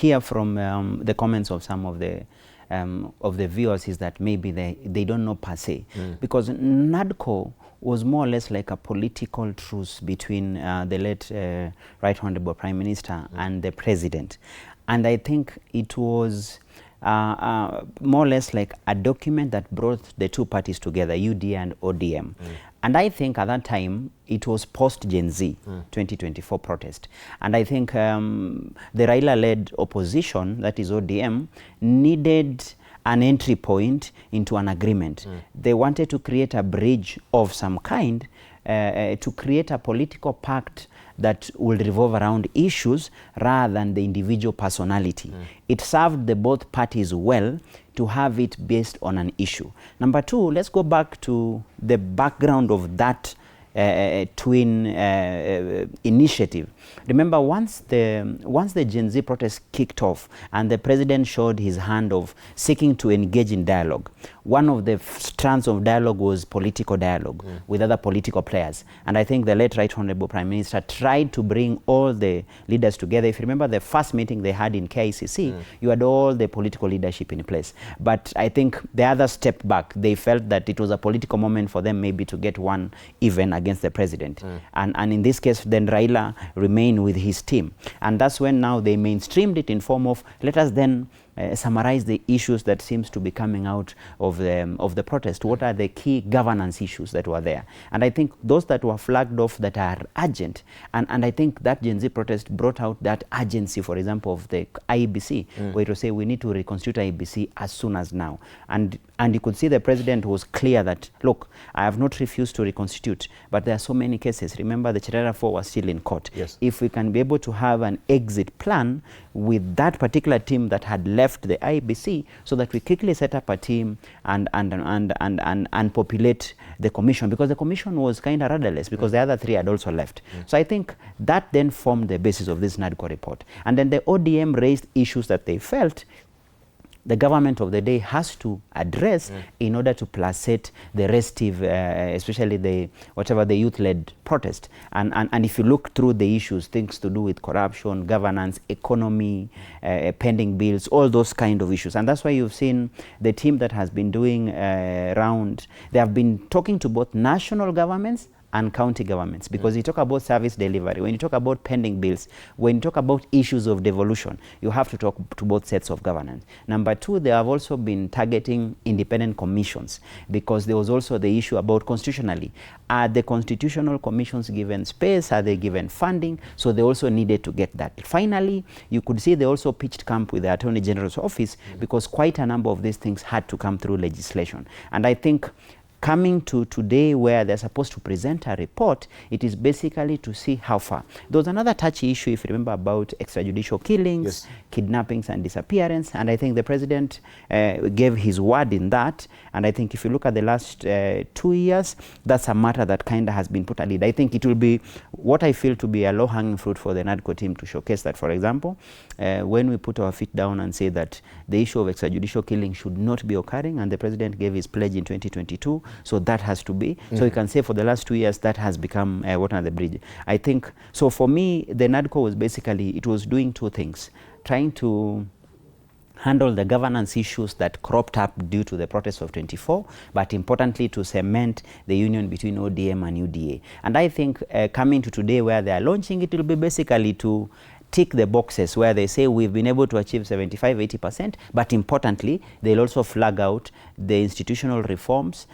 hear from the comments of some of the viewers is that maybe they don't know per se, because NADCO was more or less like a political truce between the late Right Honorable Prime Minister and the President. And I think it was more or less like a document that brought the two parties together, UDA and ODM. And I think at that time, it was post-Gen Z 2024 protest. And I think the Raila-led opposition, that is ODM, needed an entry point into an agreement. They wanted to create a bridge of some kind to create a political pact that will revolve around issues rather than the individual personality. It served the both parties well to have it based on an issue. Number two, let's go back to the background of that twin initiative. Remember, once the Gen Z protest kicked off and the president showed his hand of seeking to engage in dialogue, one of the strands of dialogue was political dialogue with other political players. And I think the late Right Honorable Prime Minister tried to bring all the leaders together. If you remember the first meeting they had in KICC, you had all the political leadership in place. But I think the other stepped back. They felt that it was a political moment for them maybe to get one even against the president. And in this case, then Raila remained with his team. And that's when now they mainstreamed it in form of, let us then summarize the issues that seems to be coming out of the protest. What are the key governance issues that were there? And I think those that were flagged off that are urgent, and I think that Gen Z protest brought out that urgency, for example, of the IEBC, where it was say we need to reconstitute IEBC as soon as now. And you could see the president was clear that, look, I have not refused to reconstitute, but there are so many cases. Remember, the Cherera 4 was still in court. Yes. If we can be able to have an exit plan with that particular team that had left the IBC, so that we quickly set up a team and populate the commission, because the commission was kind of rudderless because the other three had also left. So I think that then formed the basis of this NADCO report. And then the ODM raised issues that they felt the government of the day has to address in order to placate the restive, especially the youth-led protest. And if you look through the issues, things to do with corruption, governance, economy, pending bills, all those kind of issues. And that's why you've seen the team that has been doing round, they have been talking to both national governments and county governments, because you talk about service delivery, when you talk about pending bills, when you talk about issues of devolution, you have to talk to both sets of governance. Number two, they have also been targeting independent commissions, because there was also the issue about constitutionally, are the constitutional commissions given space, are they given funding? So they also needed to get that. Finally, you could see they also pitched camp with the Attorney General's office, because quite a number of these things had to come through legislation. And I think coming to today, where they're supposed to present a report, it is basically to see how far. There was another touchy issue, if you remember, about extrajudicial killings, kidnappings and disappearance, and I think the president gave his word in that. And I think if you look at the last 2 years, that's a matter that kind of has been put a lead. I think it will be what I feel to be a low-hanging fruit for the NADCO team to showcase that, for example, when we put our feet down and say that the issue of extrajudicial killing should not be occurring, and the president gave his pledge in 2022, so that has to be. So you can say for the last 2 years that has become water under the bridge. I think, so for me, the NADCO was basically, it was doing two things, trying to handle the governance issues that cropped up due to the protests of 24, but importantly to cement the union between ODM and UDA. And I think coming to today where they are launching, it will be basically to tick the boxes where they say we've been able to achieve 75–80%, but importantly, they'll also flag out the institutional reforms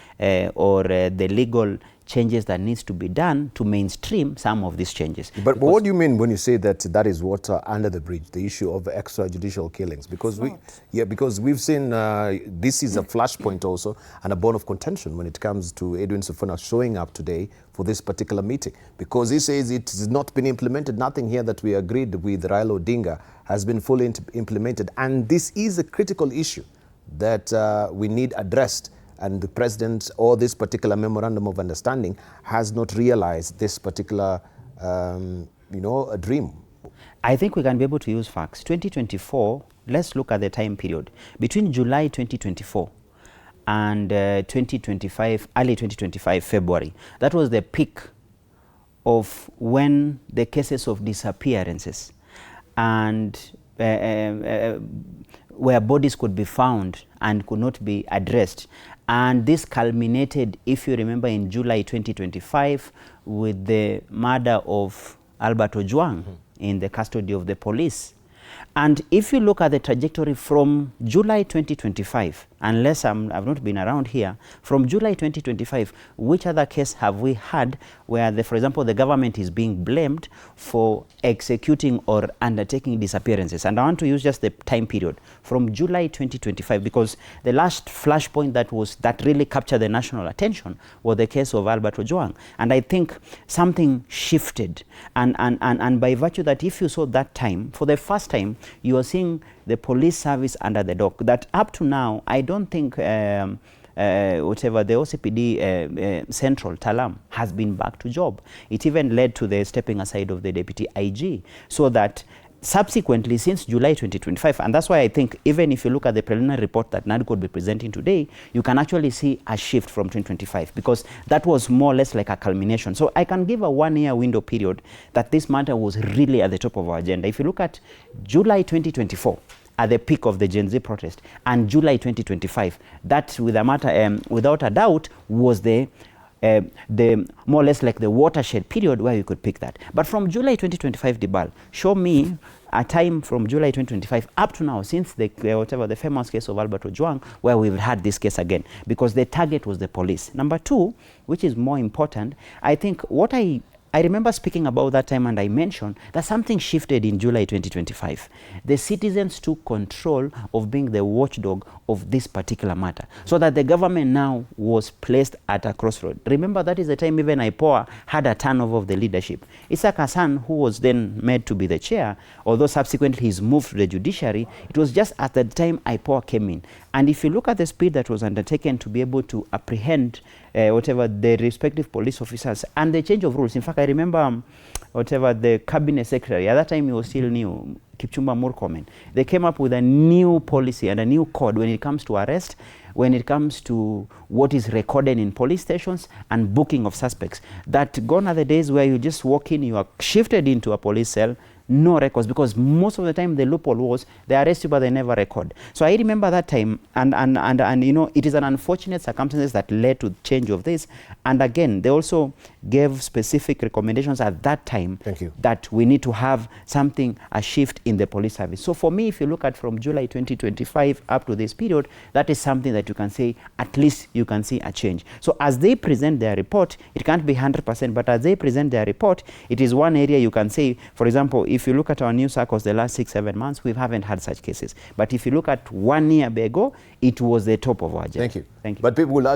or the legal changes that needs to be done to mainstream some of these changes. But what do you mean when you say that that is water under the bridge, the issue of extrajudicial killings? Because because we've seen this is a flashpoint also and a bone of contention when it comes to Edwin Sifuna showing up today for this particular meeting, because he says it has not been implemented. Nothing here that we agreed with Raila Odinga has been fully implemented, and this is a critical issue that we need addressed. And the president, or this particular memorandum of understanding, has not realized this particular, a dream. I think we can be able to use facts. 2024, let's look at the time period. Between July 2024 and 2025, early 2025, February, that was the peak of when the cases of disappearances and where bodies could be found and could not be addressed. And this culminated, if you remember, in July 2025 with the murder of Albert Ojwang in the custody of the police. And if you look at the trajectory from July 2025, unless I've not been around here, from July 2025, which other case have we had where, for example, the government is being blamed for executing or undertaking disappearances? And I want to use just the time period from July 2025, because the last flashpoint that really captured the national attention was the case of Albert Ojwang. And I think something shifted. And by virtue that, if you saw that time, for the first time, you are seeing the police service under the dock. That up to now, I don't think whatever the OCPD Central Talam has been back to job. It even led to the stepping aside of the deputy IG, so that subsequently, since July 2025, and that's why I think even if you look at the preliminary report that NADCO will be presenting today, you can actually see a shift from 2025, because that was more or less like a culmination. So I can give a 1-year window period that this matter was really at the top of our agenda. If you look at July 2024, at the peak of the Gen Z protest, and July 2025, that with a matter, without a doubt, was the more or less like the watershed period where you could pick that. But from July 2025, Dibal, show me a time from July 2025 up to now, since the famous case of Albert Ojwang, where we've had this case again, because the target was the police. Number two, which is more important, I think what I remember speaking about that time, and I mentioned that something shifted in July 2025. The citizens took control of being the watchdog of this particular matter, so that the government now was placed at a crossroad. Remember, that is the time even IPOA had a turnover of the leadership. Isaac Hassan, who was then made to be the chair, although subsequently he's moved to the judiciary, it was just at the time IPOA came in. And if you look at the speed that was undertaken to be able to apprehend the respective police officers and the change of rules. In fact, I remember the cabinet secretary, at that time he was still new, Kipchumba Murkomen. They came up with a new policy and a new code when it comes to arrest, when it comes to what is recorded in police stations and booking of suspects. That gone are the days where you just walk in, you are shifted into a police cell, no records, because most of the time the loophole was they arrest you but they never record. So I remember that time, and you know, it is an unfortunate circumstances that led to change of this. And again, they also gave specific recommendations at that time. Thank you. That we need to have something, a shift in the police service. So for me, if you look at from July 2025 up to this period, that is something that you can say, at least you can see a change. So as they present their report, it can't be 100%, but as they present their report, it is one area you can say, for example, if you look at our news cycles the last 6-7 months, we haven't had such cases. But if you look at 1 year ago, it was the top of our agenda. Thank you. Thank you. But people will argue